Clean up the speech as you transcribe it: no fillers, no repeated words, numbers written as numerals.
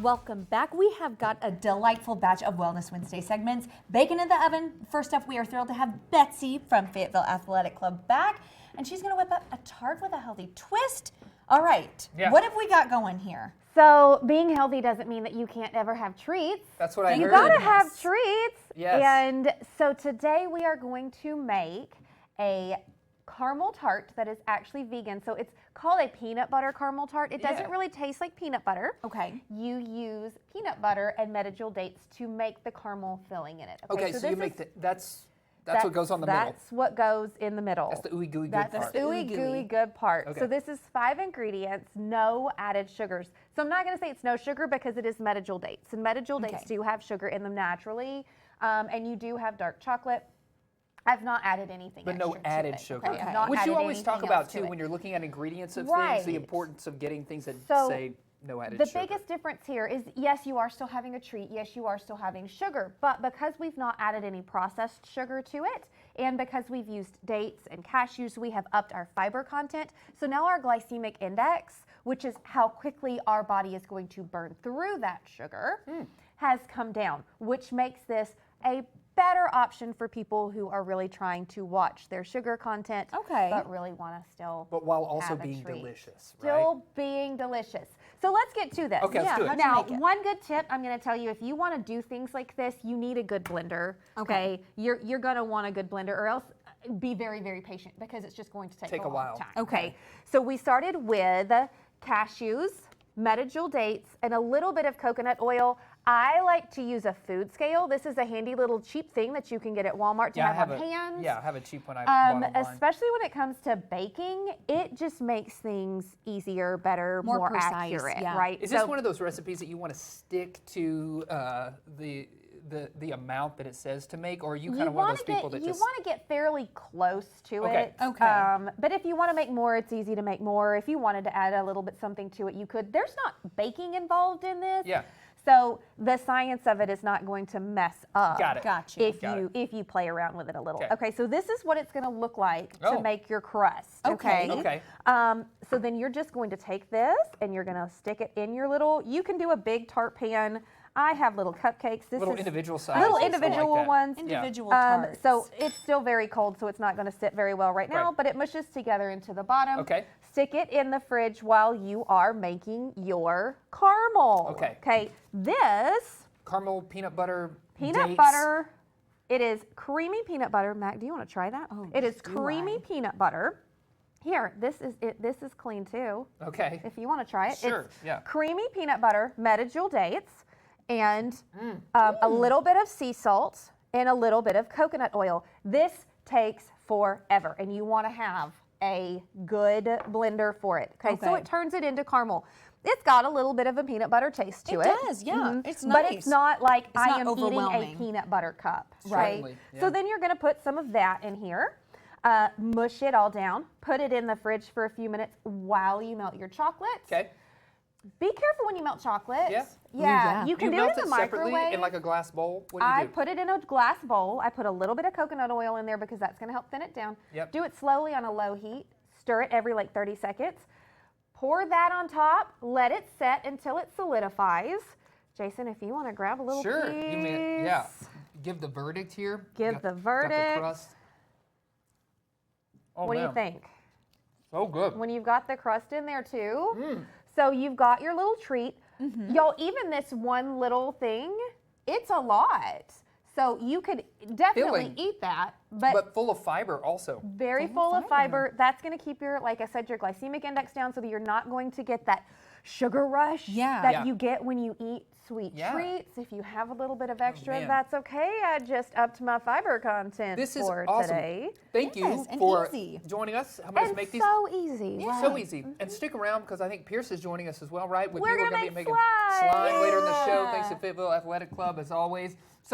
Welcome back. We have got a delightful batch of Wellness Wednesday segments. Bacon in the oven. First up, we are thrilled to have Betsy from Fayetteville Athletic Club back, and she's going to whip up a tart with a healthy twist. All right, what have we got going here? So being healthy doesn't mean that you can't ever have treats. That's what I heard. You gotta have treats. Yes. And so today we are going to make a caramel tart that is actually vegan. So it's called a peanut butter caramel tart. It doesn't really taste like peanut butter. Okay. You use peanut butter and medical dates to make the caramel filling in it. Okay, so you make that's what goes on the middle. That's what goes in the middle. That's the ooey gooey good That's part. the ooey gooey good part. Okay. So this is 5 ingredients, no added sugars. So I'm not going to say it's no sugar because it is medical dates. And medical dates do have sugar in them naturally. And you do have dark chocolate. I've not added anything But no added sugar. Okay. I've not Which you added always talk anything about else to too it. when you're looking at ingredients of Right. things, the importance of getting things that So say no added The sugar. biggest difference here is, yes, you are still having a treat. Yes, you are still having sugar. But because we've not added any processed sugar to it, and because we've used dates and cashews, we have upped our fiber content. So now our glycemic index, which is how quickly our body is going to burn through that sugar, has come down, which makes this a better option for people who are really trying to watch their sugar content, but really want to still But while also have a being treat. delicious, right? Still being delicious. So let's get to this. Okay, let's do it. Now, one good tip I'm going to tell you, if you want to do things like this, you need a good blender. Okay. You're going to want a good blender, or else be very, very patient because it's just going to take a long while. time. Okay. So we started with cashews, medical dates, and a little bit of coconut oil. I like to use a food scale. This is a handy little cheap thing that you can get at Walmart to have on hand. Yeah, I have a cheap one I bought online. Especially when it comes to baking, it just makes things easier, better, more precise, accurate, yeah. right? Is this one of those recipes that you want to stick to the amount that it says to make, or are you kind of one of those people that you just... want to get fairly close to Okay. it. Okay. But if you want to make more, it's easy to make more. If you wanted to add a little bit something to it, you could. There's not baking involved in this. Yeah. So the science of it is not going to mess up. Got it. Gotcha. If you play around with it a little. Okay. Okay, so this is what it's going to look like to Oh. make your crust. Okay. Okay. So then you're just going to take this and you're going to stick it in your little. You can do a big tart pan. I have little cupcakes. This Little is individual sizes. little I like individual that. ones. Individual tarts. So it's still very cold, so it's not going to sit very well right now, Right. but it mushes together into the bottom. Okay. Stick it in the fridge while you are making your caramel. Okay. Okay. This Caramel peanut butter peanut dates. butter, it is creamy peanut butter. Mac, do you want to try that? Oh, it is do creamy I? peanut butter. Here, this is it. This is clean too. Okay. If you want to try it. Sure, It's yeah. creamy peanut butter, medical dates, and a little bit of sea salt and a little bit of coconut oil. This takes forever, and you want to have a good blender for it. Okay, so Okay. it turns it into caramel. It's got a little bit of a peanut butter taste to it. It does, yeah. It's But nice. it's not like It's I not am eating a overwhelming. peanut butter cup, right? Certainly, yeah. So then you're going to put some of that in here. Mush it all down. Put it in the fridge for a few minutes while you melt your chocolate. Okay. Be careful when you melt chocolate. Yeah. Yeah. You can do melt it in the separately microwave. in like a glass bowl? What do you I do? put it in a glass bowl. I put a little bit of coconut oil in there because that's going to help thin it down. Yep. Do it slowly on a low heat. Stir it every like 30 seconds. Pour that on top. Let it set until it solidifies. Jason, if you want to grab a little Sure. piece. You mean, yeah. Give the verdict here. Give Got- the got verdict. crust. Oh, What do you man. think? So good. When you've got the crust in there too. So you've got your little treat. Y'all, even this one little thing, it's a lot. So you could definitely Filling. eat that, but full of fiber also. very full of fiber. That's going to keep your, like I said, your glycemic index down so that you're not going to get that sugar rush Yeah. that Yeah. you get when you eat sweet Yeah. treats. If you have a little bit of extra, man. that's okay. I just upped my fiber content This is for awesome. today. Thank you Yes, and for easy. joining us. Helping us And make these. so easy. Yeah. So easy. And stick around because I think Pierce is joining us as well, right? With We're you, gonna gonna make be making slime. slime later in the show. Yeah. Thanks to Fayetteville Athletic Club as always. So